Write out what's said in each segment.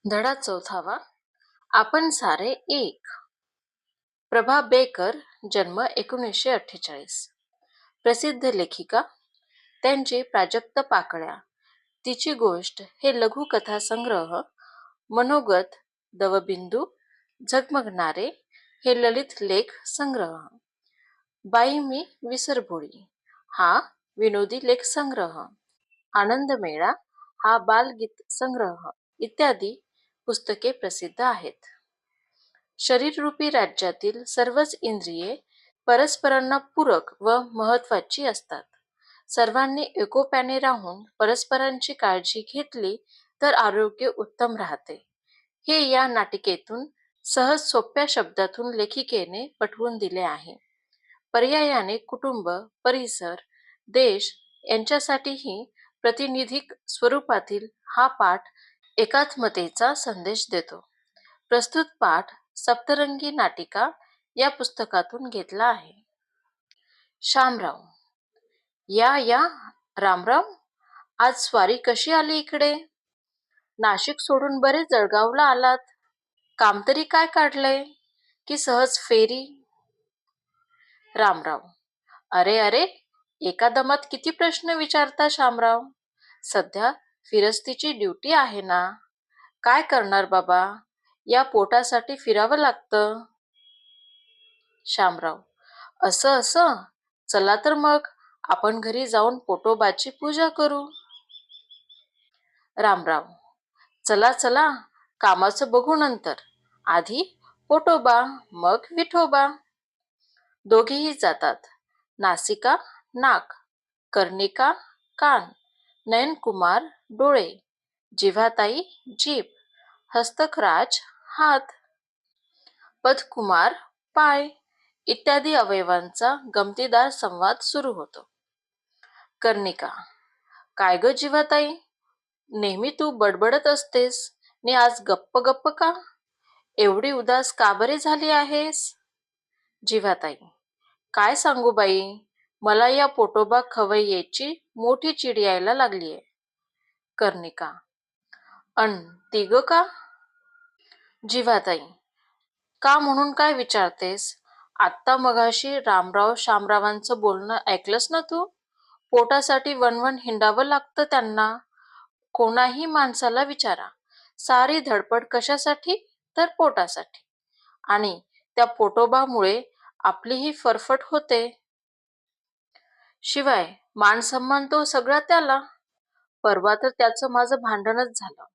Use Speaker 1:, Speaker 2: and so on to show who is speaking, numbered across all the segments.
Speaker 1: धडा 4. आपण सारे एक. प्रभा बेकर, जन्म 1948. प्रसिद्ध लेखिका. त्यांची प्राजक्त पाकळ्या, तिची गोष्ट हे लघुकथासंग्रह, मनोगत, दवबिंदू, झगमगणारे हे ललित लेख संग्रह, बाई मी विसरभोळी हा विनोदी लेख संग्रह, आनंदमेळा हा बालगीत संग्रह इत्यादी पुस्तके प्रसिद्ध आहेत. शरीररूपी राज्यातील सर्वच इंद्रिये परस्परांना पूरक व महत्वाची असतात. सर्वांनी एकोप्याने राहून परस्परांची काळजी घेतली तर आरोग्य उत्तम राहते. हे या नाटिकेतून सहज सोप्या शब्दातून लेखिकेने पटवून दिले आहे. पर्यायाने कुटुंब, परिसर, देश यांच्यासाठीही प्रातिनिधिक स्वरूपातील हा पाठ एकात्मतेचा संदेश देतो. प्रस्तुत पाठ सप्तरंगी नाटिका या पुस्तकातून घेतला आहे. शामराव. या रामराव, आज स्वारी कशी आली इकडे? नाशिक सोडून बरे जळगावला आलात. काम तरी काय काढलंय की सहज फेरी? रामराव. अरे अरे, एका दमात किती प्रश्न विचारता शामराव. सध्या फिरस्तीची ड्युटी आहे ना. काय करणार बाबा, या पोटासाठी फिरावं लागतं. शामराव. असं असं, चला तर मग आपण घरी जाऊन पोटोबाची पूजा करू. रामराव. चला चला, कामाचं बघू नंतर. आधी पोटोबा मग विठोबा. दोघेही जातात. नासिका नाक, कर्णिका कान, नयनकुमार डोळे, जिव्हाताई जीभ, हस्तकराज हात, पदकुमार पाय इत्यादी अवयवांचा गमतीदार संवाद सुरू होतो. कर्णिका. काय ग जिव्हाताई, नेहमी तू बडबडत असतेस ने आज गप्प गप्प का? एवढी उदास का बरे झाली आहेस? जिव्हाताई. काय सांगू बाई, मला या पोटोबा खवय्येची मोठी चिड यायला लागलीये. कर्णिका. अन ती ग का? जिव्हाताई. का म्हणून काय विचारतेस? आत्ता मगाशी रामराव शामरावांचं बोलणं ऐकलंस ना तू? पोटासाठी वणवण हिंडावं लागतं त्यांना. कोणाही माणसाला विचारा, सारी धडपड कशासाठी? तर पोटासाठी. आणि त्या पोटोबामुळे आपलीही फरफट होते. शिवाय मानसन्मान तो सगळा त्याला. परवा तर त्याचं माझं भांडणच झालं.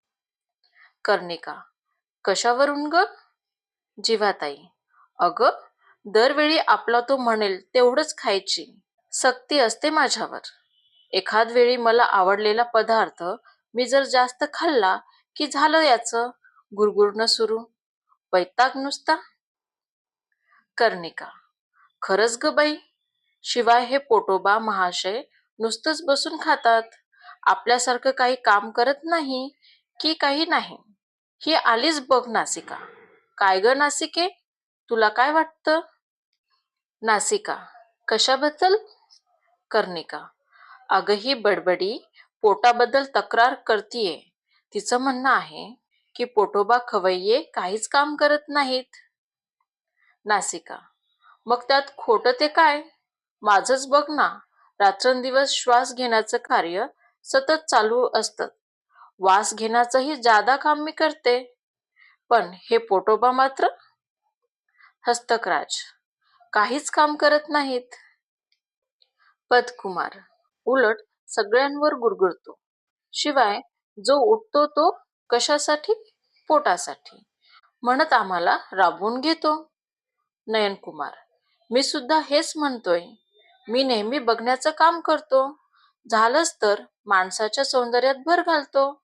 Speaker 1: कर्णिका. कशावरून ग? जिव्हाताई. अगं, दरवेळी आपला तो म्हणेल तेवढंच खायची सक्ती असते माझ्यावर. एखाद वेळी मला आवडलेला पदार्थ मी जर जास्त खाल्ला की झालं याचं गुरगुरणं सुरू. वैताग नुसता. कर्णिका. खरंच ग बाई, शिवाय हे पोटोबा महाशय नुसतंच बसून खातात. आपल्यासारखं काही काम करत नाही की काही नाही. ही आलीच बघ नासिका. काय ग नासिके, तुला काय वाटतं? नासिका. कशाबद्दल? कर्णिका. अगं, ही बडबडी पोटाबद्दल तक्रार करतीये. तिचं म्हणणं आहे की पोटोबा खवय्ये काहीच काम करत नाहीत. नासिका. मग त्यात खोटं ते काय? माझंच बघ ना, रात्रंदिवस श्वास घेण्याचं कार्य सतत चालू असतं. वास घेण्याचंही जादा काम मी करते. पण हे पोटोबा मात्र हस्तकराज काहीच काम करत नाहीत. पदकुमार. उलट सगळ्यांवर गुरगुरतो. शिवाय जो उठतो तो कशासाठी? पोटासाठी. म्हणत आम्हाला राबवून घेतो. नयनकुमार. मी सुद्धा हेच म्हणतोय. मी नेहमी बघण्याचं काम करतो. झालंच तर माणसाच्या सौंदर्यात भर घालतो.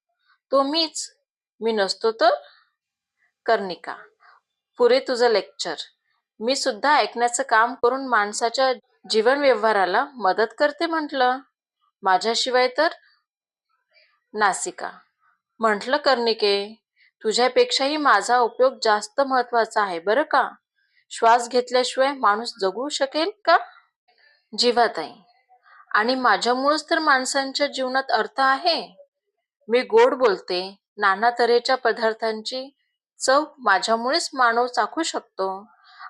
Speaker 1: तो मीच. मी नसतो तर? कर्णिका. पुरे तुझं लेक्चर. मी सुद्धा ऐकण्याचं काम करून माणसाच्या जीवन व्यवहाराला मदत करते म्हटलं. माझ्याशिवाय तर? नासिका. म्हटलं कर्णिके, तुझ्यापेक्षाही माझा उपयोग जास्त महत्वाचा आहे बरं का. श्वास घेतल्याशिवाय माणूस जगू शकेल का? जिव्हाताई. आणि माझ्यामुळेच तर माणसांच्या जीवनात अर्थ आहे. मी गोड बोलते, नाना तऱ्हेच्या पदार्थांची चव माझ्यामुळेच मानव चाखू शकतो.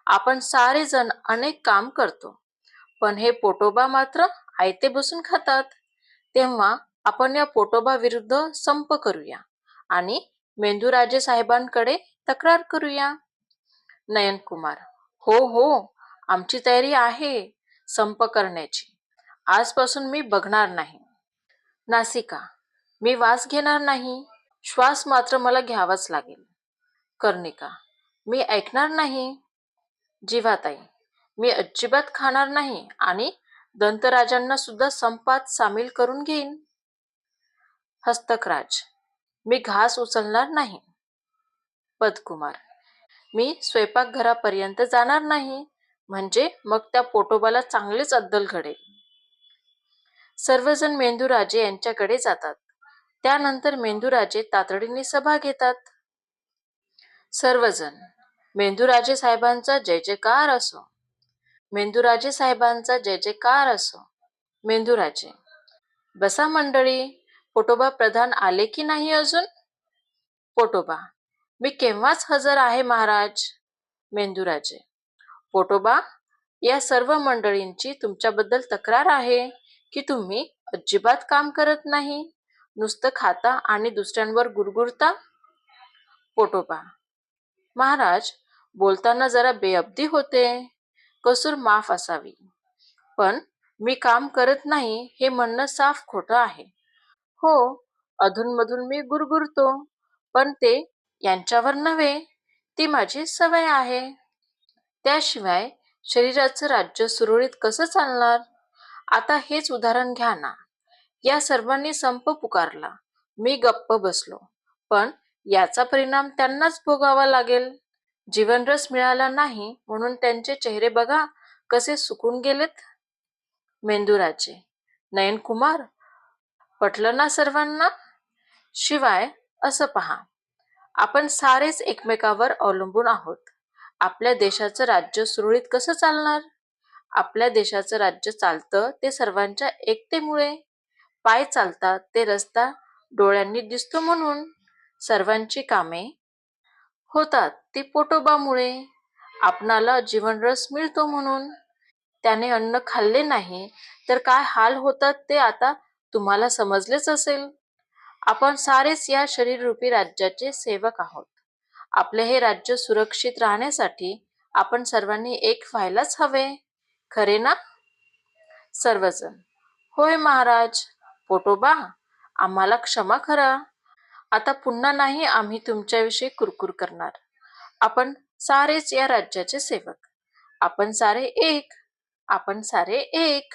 Speaker 1: आपण सारे जण अनेक काम करतो, पण हे पोटोबा मात्र आयते बसून खातात. तेव्हा आपण या पोटोबा विरुद्ध संप करूया आणि मेंदूराजे साहेबांकडे तक्रार करूया. नयनकुमार: हो हो, आमची तयारी आहे संप करण्याची. आजपासून मी बघणार नाही. नासिका: मी वास घेणार नाही. श्वास मात्र मला घ्यावाच लागेल. कर्णिका: मी ऐकणार नाही. जीवाताई: मी अजिबात खाणार नाही आणि दंतराजांना सुद्धा संपात सामील करून घेईन. हस्तकराज: मी घास उचलणार नाही. पदकुमार: मी स्वयंपाकघरापर्यंत जाणार नाही, म्हणजे मग त्या पोटोबाला चांगलीच अद्दल घडेल. सर्वजण मेंदूराजे यांच्याकडे जातात. त्यानंतर मेंदूराजे तातडीने सभा घेतात. सर्वजण: मेंदूराजे साहेबांचा जय जयकार असो. मेंदूराजे साहेबांचा जय जयकार असो. मेंदूराजे: बसा मंडळी, पोटोबा प्रधान आले की नाही अजून? पोटोबा: मी केव्हाच हजर आहे महाराज. मेंदूराजे: पोटोबा, या सर्व मंडळींची तुमच्याबद्दल तक्रार आहे की तुम्ही अजिबात काम करत नाही, नुसतं खाता आणि दुसऱ्यांवर गुरगुरता. पोटोबा: महाराज, बोलताना जरा बेअब्दी होते, कसूर माफ असावी. पण मी काम करत नाही हे म्हणणं साफ खोटं आहे. हो, अधूनमधून मी गुरगुरतो, पण ते यांच्यावर नव्हे, ती माझी सवय आहे. त्याशिवाय शरीराचं राज्य सुरळीत कसं चालणार? आता हेच उदाहरण घ्या ना. या सर्वांनी संप पुकारला, मी गप्प बसलो, पण याचा परिणाम त्यांनाच भोगावा लागेल. जीवनरस मिळाला नाही म्हणून त्यांचे चेहरे बघा कसे सुकून गेलेत. मेंदूराजे: नयनकुमार, पटलं ना सर्वांना? शिवाय असं पहा, आपण सारेच एकमेकावर अवलंबून आहोत. आपल्या देशाचं राज्य सुरळीत कसं चालणार? आपल्या देशाचं राज्य चालतं ते सर्वांच्या एकतेमुळे. पाय चालतात ते रस्ता डोळ्यांनी दिसतो म्हणून. सर्वांची कामे होतात ती पोटोबामुळे. आपणाला जीवनरस मिळतो म्हणून. त्याने अन्न खाल्ले नाही तर काय हाल होतात ते आता तुम्हाला समजलेच असेल. आपण सारेच या शरीररूपी राज्याचे सेवक आहोत. आपले हे राज्य सुरक्षित राहण्यासाठी आपण सर्वांनी एक व्हायलाच हवे, खरे ना? सर्वजण: होय महाराज. पोटोबा, आम्हाला क्षमा करा. आता पुन्हा नाही आम्ही तुमच्याविषयी कुरकुर करणार. आपण सारेच या राज्याचे सेवक. आपण सारे एक. आपण सारे एक.